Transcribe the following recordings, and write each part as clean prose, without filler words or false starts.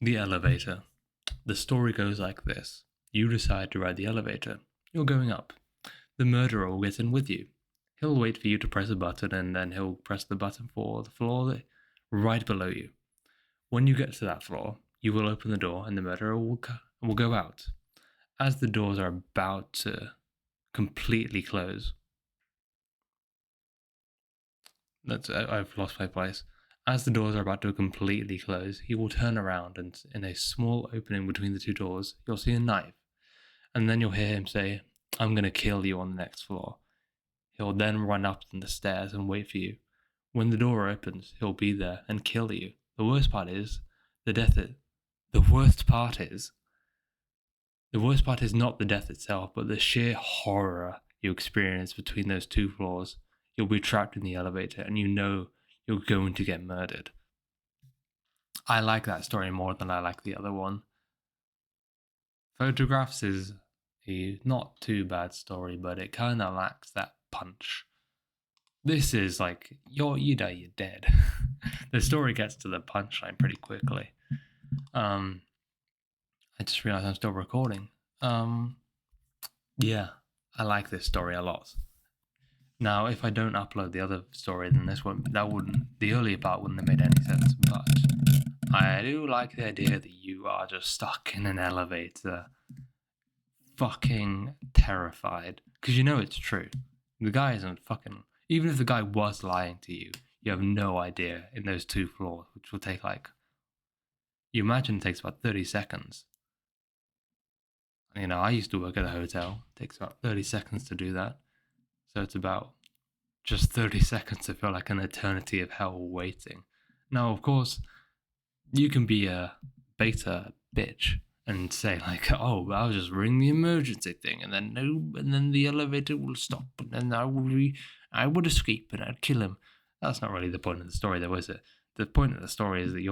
The elevator. The story goes like this. You decide to ride the elevator. You're going up. The murderer will get in with you. He'll wait for you to press a button and then he'll press the button for the floor right below you. When you get to that floor, you will open the door and the murderer will go out. As the doors are about to completely close, I've lost my place. As the doors are about to completely close, he will turn around and in a small opening between the two doors, you'll see a knife. And then you'll hear him say, "I'm going to kill you on the next floor." He'll then run up the stairs and wait for you. When the door opens, he'll be there and kill you. The worst part is, the death it. The worst part is, the worst part is not the death itself, but the sheer horror you experience between those two floors. You'll be trapped in the elevator and you know you're going to get murdered. I like that story more than I like the other one. Photographs is a not too bad story, but it kind of lacks that punch. This is like, you know you're dead. The story gets to the punchline pretty quickly. I just realized I'm still recording. Yeah, I like this story a lot. Now, if I don't upload the other story, then the earlier part wouldn't have made any sense. But I do like the idea that you are just stuck in an elevator, fucking terrified, because you know it's true. The guy isn't fucking. Even if the guy was lying to you, you have no idea in those two floors, which will take like. You imagine it takes about 30 seconds. You know, I used to work at a hotel. It takes about 30 seconds to do that. So it's about just 30 seconds to feel like an eternity of hell waiting. Now, of course, you can be a beta bitch and say like, "Oh, I'll just ring the emergency thing, and then the elevator will stop, and then I would escape and I'd kill him." That's not really the point of the story, though, is it? The point of the story is that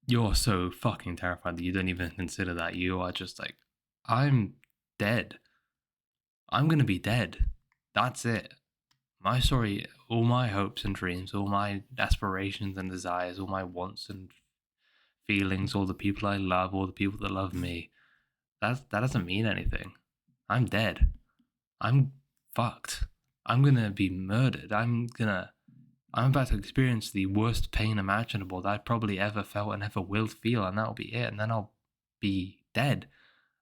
you're so fucking terrified that you don't even consider that. You are just like, I'm dead. I'm gonna be dead. That's it. My story, all my hopes and dreams, all my aspirations and desires, all my wants and feelings, all the people I love, all the people that love me, that doesn't mean anything. I'm dead. I'm fucked. I'm gonna be murdered. I'm about to experience the worst pain imaginable that I probably ever felt and ever will feel, and that'll be it. And then I'll be dead,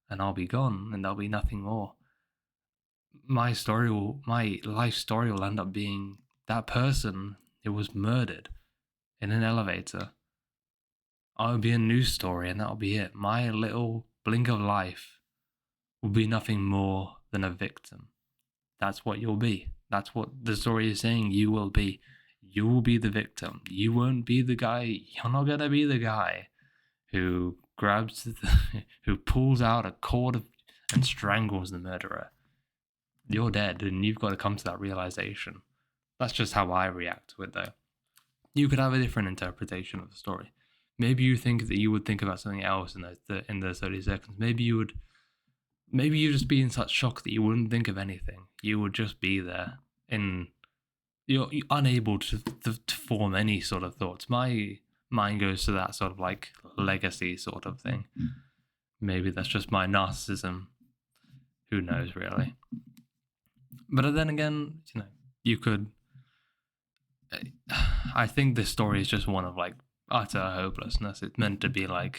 and I'll be gone, and there'll be nothing more. My life story will end up being that person who was murdered in an elevator. I'll be a news story, and that'll be it. My little blink of life will be nothing more than a victim. That's what you'll be. That's what the story is saying you will be. You will be the victim. You won't be the guy. You're not gonna be the guy who who pulls out a cord and strangles the murderer. You're dead, and you've got to come to that realization. That's just how I react to it, though. You could have a different interpretation of the story. Maybe you think that you would think about something else in those 30 seconds. Maybe you'd just be in such shock that you wouldn't think of anything. You would just be there you're unable to form any sort of thoughts. My mind goes to that sort of like legacy sort of thing. Maybe that's just my narcissism. Who knows, really? But then again, you could. I think this story is just one of like utter hopelessness. It's meant to be a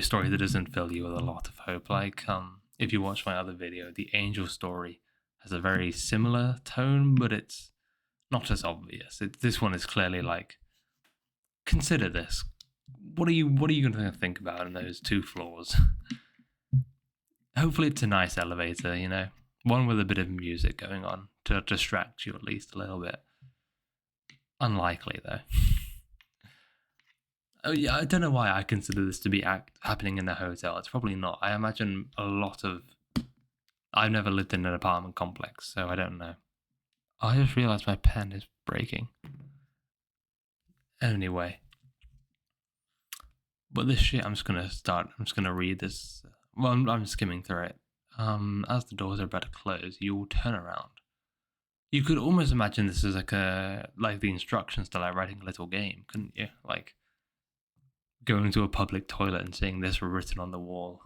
story that doesn't fill you with a lot of hope. Like, if you watch my other video, the angel story has a very similar tone, but it's not as obvious. This one is clearly like, consider this. What are you going to think about in those two floors? Hopefully, it's a nice elevator. One with a bit of music going on to distract you at least a little bit. Unlikely, though. Oh yeah, I don't know why I consider this to be happening in a hotel. It's probably not. I imagine a lot of. I've never lived in an apartment complex, so I don't know. I just realised my pen is breaking. Anyway, but this shit, I'm just gonna read this. Well, I'm skimming through it. As the doors are about to close, you will turn around. You could almost imagine this as like the instructions to like writing a little game, couldn't you? Like going to a public toilet and seeing this written on the wall.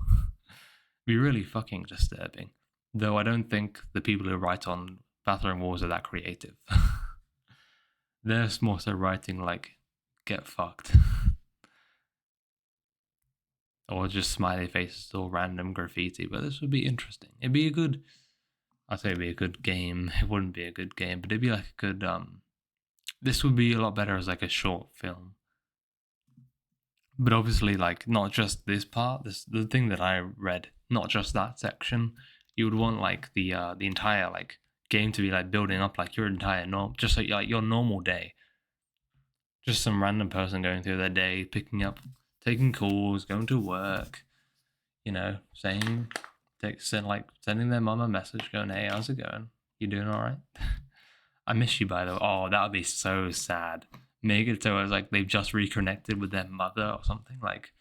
Be really fucking disturbing. Though I don't think the people who write on bathroom walls are that creative. They're more so writing like "get fucked" or just smiley faces or random graffiti. But this would be interesting. It'd be a good. I'd say it'd be a good game. It wouldn't be a good game, but it'd be like a good. This would be a lot better as like a short film. But obviously, like not just this part. The thing that I read, not just that section. You would want like the entire like game to be like building up like your entire just like your normal day. Just some random person going through their day, picking up, taking calls, going to work. You know, sending their mom a message, going, "Hey, how's it going? You doing all right? I miss you, by the way." Oh, that would be so sad. Make it so it's like they've just reconnected with their mother or something. Like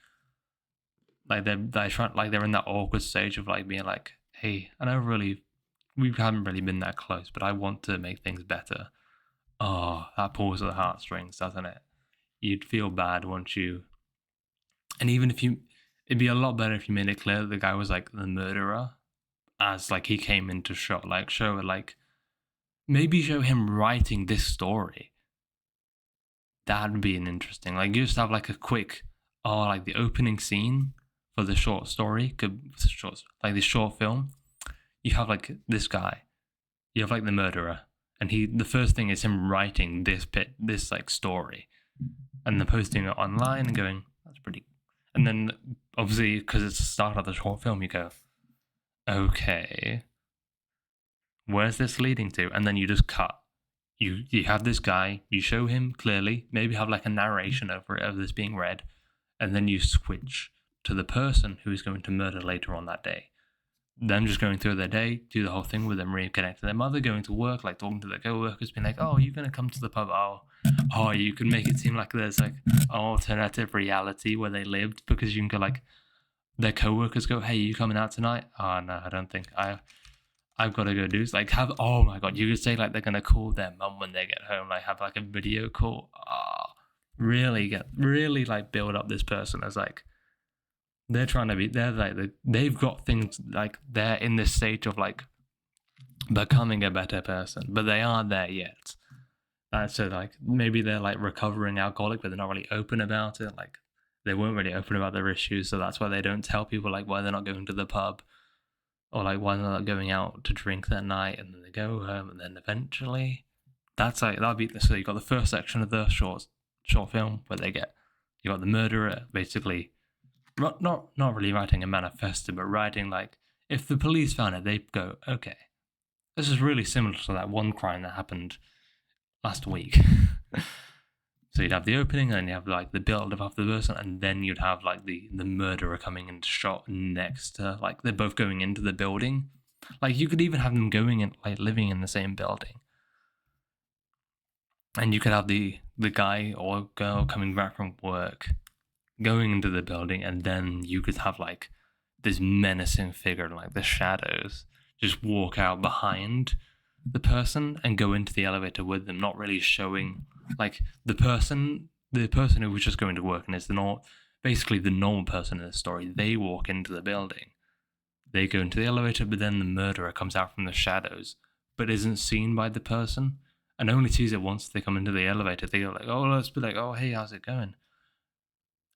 they're trying, like they're in that awkward stage of like being like, "Hey, I know we haven't really been that close, but I want to make things better." Oh, that pulls at the heartstrings, doesn't it? You'd feel bad once you, and even if you, it'd be a lot better if you made it clear that the guy was like the murderer, as like he came into shot. Like show it, like maybe show him writing this story. That'd be an interesting. Like you just have like a quick, like the opening scene for the short story, like the short film. You have like this guy, you have like the murderer, and the first thing is him writing this like story, and then posting it online and going, "That's pretty." And then obviously because it's the start of the short film, you go, "Okay, where's this leading to?" And then you just cut. You have this guy, you show him clearly, maybe have like a narration over it of this being read, and then you switch to the person who is going to murder later on that day. Them just going through their day, do the whole thing with them reconnecting their mother, going to work, like talking to their co-workers, being like, "Oh, you're gonna come to the pub." Oh, you can make it seem like there's like an alternative reality where they lived, because you can go like their co-workers go, "Hey, you coming out tonight?" "Oh no, I don't think I've got to go do." Like have, oh my god, you could say like they're gonna call their mum when they get home, like have like a video call. Really like build up this person as like they're trying to be, they've got things like they're in this stage of like becoming a better person, but they aren't there yet. So like maybe they're like recovering alcoholic, but they're not really open about it. Like they weren't really open about their issues, so that's why they don't tell people like why they're not going to the pub, or like why they're not going out to drink that night, and then they go home, and then eventually that's like that'll be, so you got the first section of the short film where you got the murderer basically not really writing a manifesto, but writing like, if the police found it, they'd go, "Okay, this is really similar to that one crime that happened last week." So you'd have the opening, and you have like the build up of the person, and then you'd have like the murderer coming into shot next to, like they're both going into the building. Like you could even have them going and like living in the same building, and you could have the guy or girl coming back from work, going into the building, and then you could have like this menacing figure, like the shadows, just walk out behind the person and go into the elevator with them, not really showing like the person who was just going to work and is basically the normal person in the story. They walk into the building, they go into the elevator, but then the murderer comes out from the shadows, but isn't seen by the person, and only sees it once they come into the elevator. They go like, "Oh, let's be like, oh, hey, how's it going?"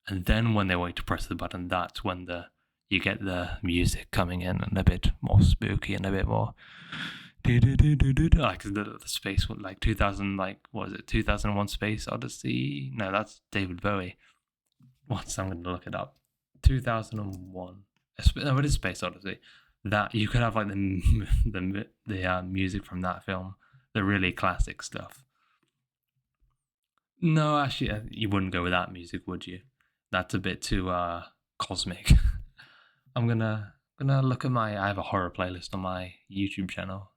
And then when they wait to press the button, that's when you get the music coming in, and a bit more spooky and a bit more like the space, like 2000, like what is it, 2001 Space Odyssey? No, that's David Bowie. I'm going to look it up. 2001. No, it is Space Odyssey. That you could have like the music from that film, the really classic stuff. No, actually, you wouldn't go with that music, would you? That's a bit too cosmic. I'm gonna look at I have a horror playlist on my YouTube channel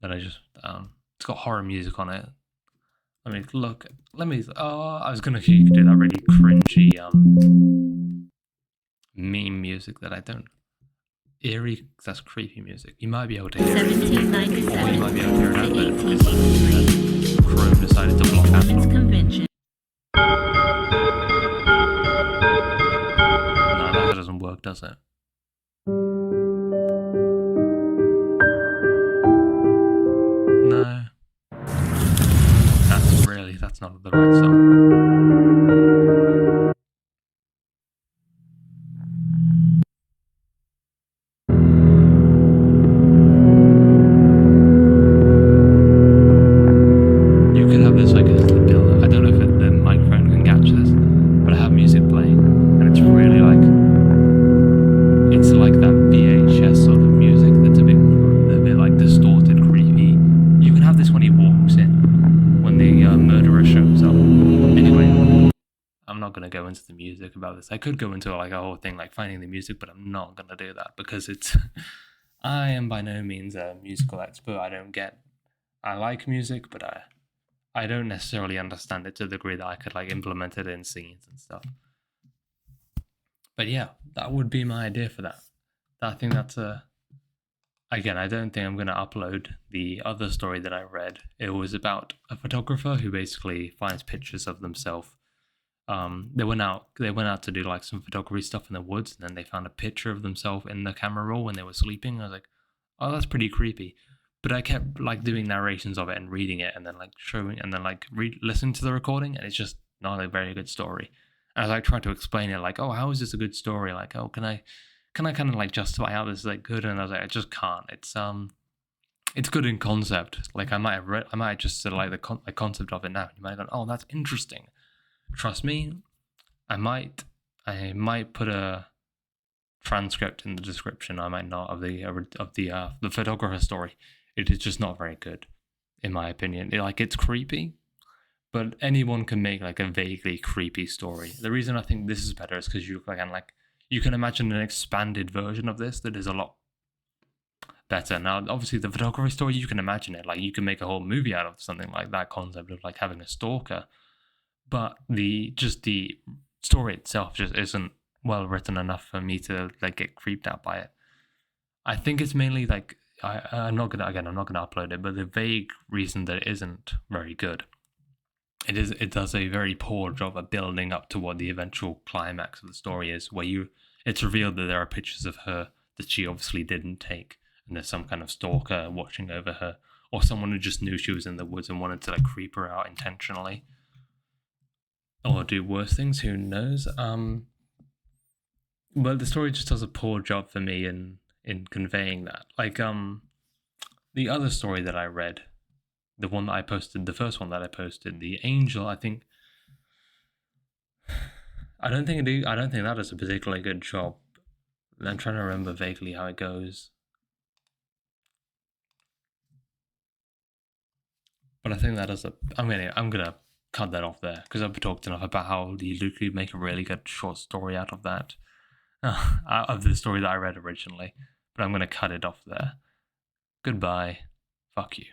that I just it's got horror music on it. I was gonna do that really cringy meme music that I don't. eerie, that's creepy music. You might be able to hear it. Or 1797 you might be able to hear it to out, but it's 1883. Chrome decided to block that Women's song. Convention. No, that doesn't work, does it? No. That's not the right song. You could have this like a build. I don't know if the microphone can catch this, but I have music playing, and it's really like that VHS sort of music that's a bit like distorted, creepy. You can have this when he walks in, when the murderer shows up. Anyway, I'm not gonna go into the music about this. I could go into like a whole thing like finding the music, but I'm not gonna do that because it's. I am by no means a musical expert. I like music, but I don't necessarily understand it to the degree that I could like implement it in scenes and stuff. But yeah, that would be my idea for that. I think that's again, I don't think I'm going to upload the other story that I read. It was about a photographer who basically finds pictures of themselves. They went out to do like some photography stuff in the woods, and then they found a picture of themselves in the camera roll when they were sleeping. I was like, oh, that's pretty creepy. But I kept like doing narrations of it and reading it, and then like showing, and then like listening to the recording, and it's just not a very good story. And I was like trying to explain it, like, oh, how is this a good story? Like, oh, can I kind of like justify how this is like good? And I was like, I just can't. It's good in concept. Like I might just sort of like the concept of it now. You might have gone, oh, that's interesting. Trust me, I might put a transcript in the description. I might not of the photographer story. It is just not very good, in my opinion. It's creepy, but anyone can make like a vaguely creepy story. The reason I think this is better is because you can imagine an expanded version of this that is a lot better. Now, obviously, the photography story, you can imagine it. Like you can make a whole movie out of something like that concept of like having a stalker. But the story itself just isn't well written enough for me to like get creeped out by it. I think it's mainly like I'm not gonna upload it, but the vague reason that it isn't very good. It does a very poor job of building up to what the eventual climax of the story is, where it's revealed that there are pictures of her that she obviously didn't take, and there's some kind of stalker watching over her, or someone who just knew she was in the woods and wanted to like creep her out intentionally. Or do worse things, who knows? But the story just does a poor job for me in conveying that. Like the other story that I read, the one that I posted, the first one that I posted, the angel, I think I don't think that does a particularly good job. I'm trying to remember vaguely how it goes. But I think that does I'm gonna cut that off there because I've talked enough about how you could make a really good short story out of that, of the story that I read originally. But I'm gonna cut it off there. Goodbye. Fuck you.